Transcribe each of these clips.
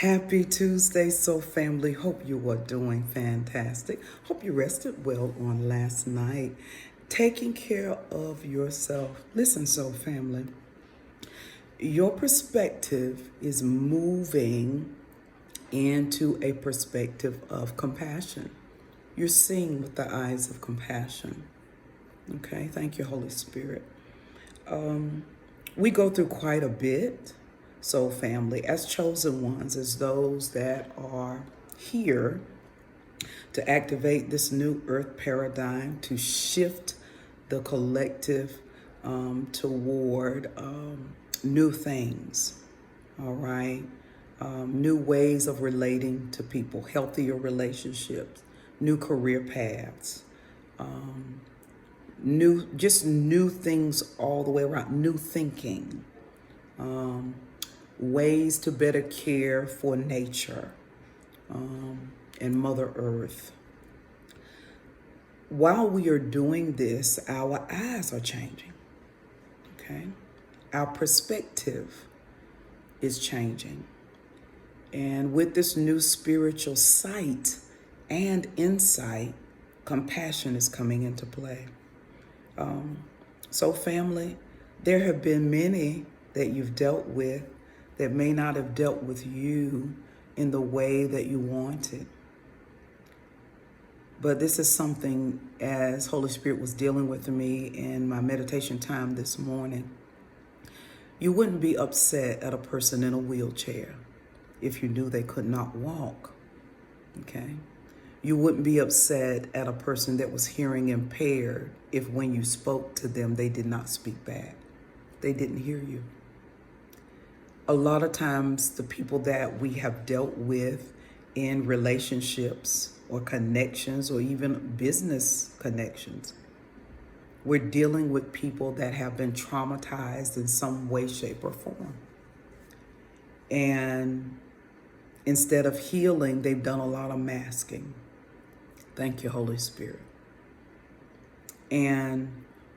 Happy Tuesday, Soul Family. Hope you are doing fantastic. Hope you rested well on last night. Taking care of yourself. Listen, Soul Family, your perspective is moving into a perspective of compassion. You're seeing with the eyes of compassion. Okay, thank you, Holy Spirit. We go through quite a bit, Soul Family, as chosen ones, as those that are here to activate this new earth paradigm, to shift the collective toward new things, all right? New ways of relating to people, healthier relationships, new career paths, new things all the way around, new thinking, ways to better care for nature and Mother Earth. While we are doing this, our eyes are changing, okay? Our perspective is changing. And with this new spiritual sight and insight, compassion is coming into play. So family, there have been many that you've dealt with that may not have dealt with you in the way that you wanted. But this is something, as Holy Spirit was dealing with me in my meditation time this morning. You wouldn't be upset at a person in a wheelchair if you knew they could not walk, okay? You wouldn't be upset at a person that was hearing impaired if when you spoke to them, they did not speak back. They didn't hear you. A lot of times, the people that we have dealt with in relationships or connections or even business connections, we're dealing with people that have been traumatized in some way, shape, or form. And instead of healing, they've done a lot of masking. Thank you, Holy Spirit. And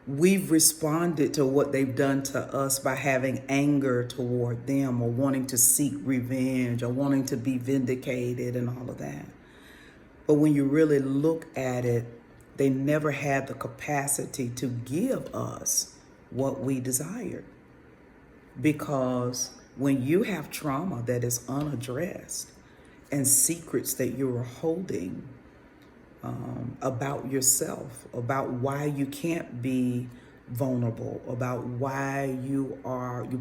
we've responded to what they've done to us by having anger toward them or wanting to seek revenge or wanting to be vindicated and all of that. But when you really look at it, they never had the capacity to give us what we desired. Because when you have trauma that is unaddressed and secrets that you are holding about yourself, about why you can't be vulnerable, about why you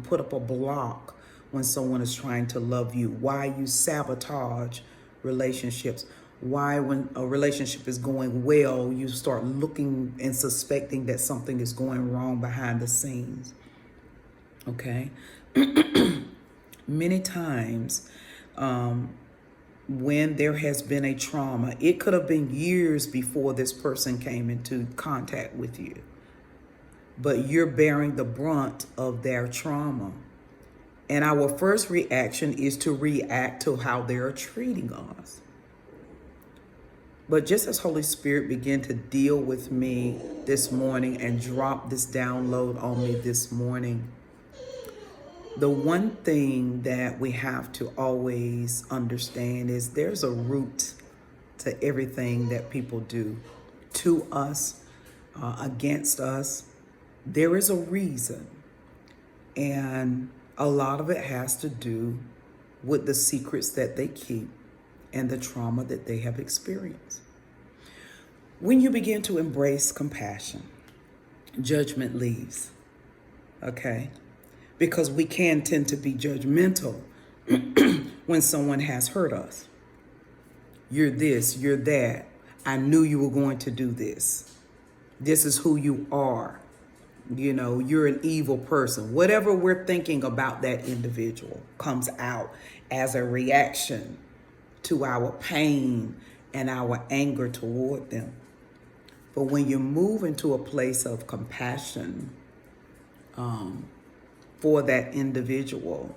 put up a block when someone is trying to love you, why you sabotage relationships, why when a relationship is going well, you start looking and suspecting that something is going wrong behind the scenes, okay? Many times, when there has been a trauma, it could have been years before this person came into contact with you, but you're bearing the brunt of their trauma. And our first reaction is to react to how they're treating us. But just as Holy Spirit began to deal with me this morning and drop this download on me this morning, the one thing that we have to always understand is there's a root to everything that people do to us, against us. There is a reason. And a lot of it has to do with the secrets that they keep and the trauma that they have experienced. When you begin to embrace compassion, judgment leaves, okay? Because we can tend to be judgmental when someone has hurt us. You're this, you're that. I knew you were going to do this. This is who you are. You know, you're an evil person. Whatever we're thinking about that individual comes out as a reaction to our pain and our anger toward them. But when you move into a place of compassion, for that individual,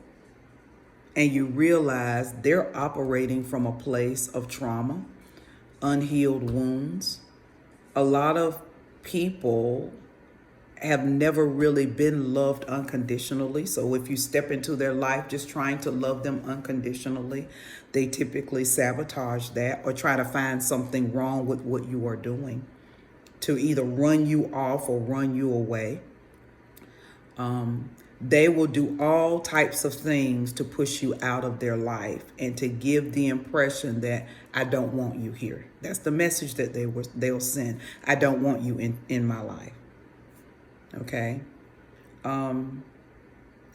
and you realize they're operating from a place of trauma, unhealed wounds. A lot of people have never really been loved unconditionally. So if you step into their life just trying to love them unconditionally, they typically sabotage that or try to find something wrong with what you are doing to either run you off or run you away. They will do all types of things to push you out of their life and to give the impression that I don't want you here. That's the message that they'll send. I don't want you in my life. Okay.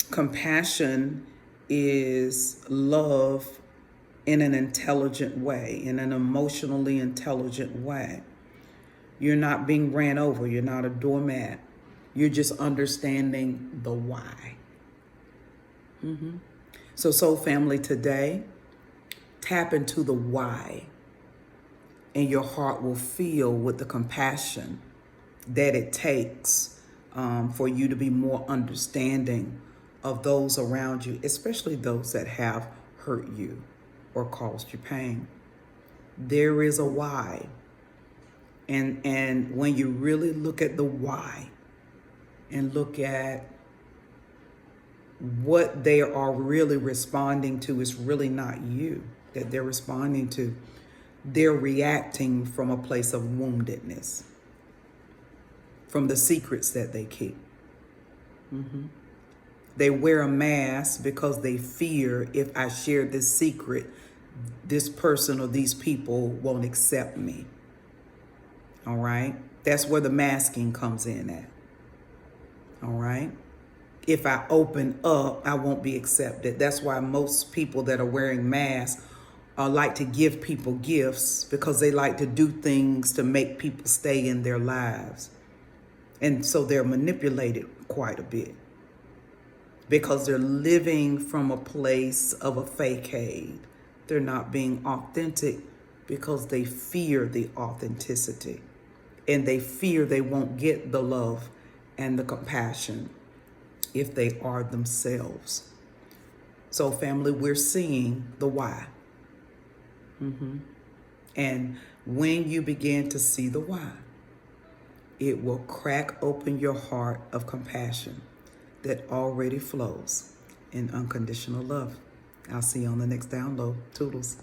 Compassion is love in an intelligent way, in an emotionally intelligent way. You're not being ran over. You're not a doormat. You're just understanding the why. So soul family, today, tap into the why, and your heart will fill with the compassion that it takes for you to be more understanding of those around you, especially those that have hurt you or caused you pain. There is a why. And when you really look at the why and look at what they are really responding to, is really not you that they're responding to. They're reacting from a place of woundedness, from the secrets that they keep. They wear a mask because they fear, if I share this secret, this person or these people won't accept me. All right? That's where the masking comes in at. All right? If I open up, I won't be accepted. That's why most people that are wearing masks like to give people gifts, because they like to do things to make people stay in their lives. And so they're manipulated quite a bit because they're living from a place of a facade. They're not being authentic because they fear the authenticity, and they fear they won't get the love and the compassion if they are themselves. So family, we're seeing the why. And when you begin to see the why, it will crack open your heart of compassion that already flows in unconditional love. I'll see you on the next download. Toodles.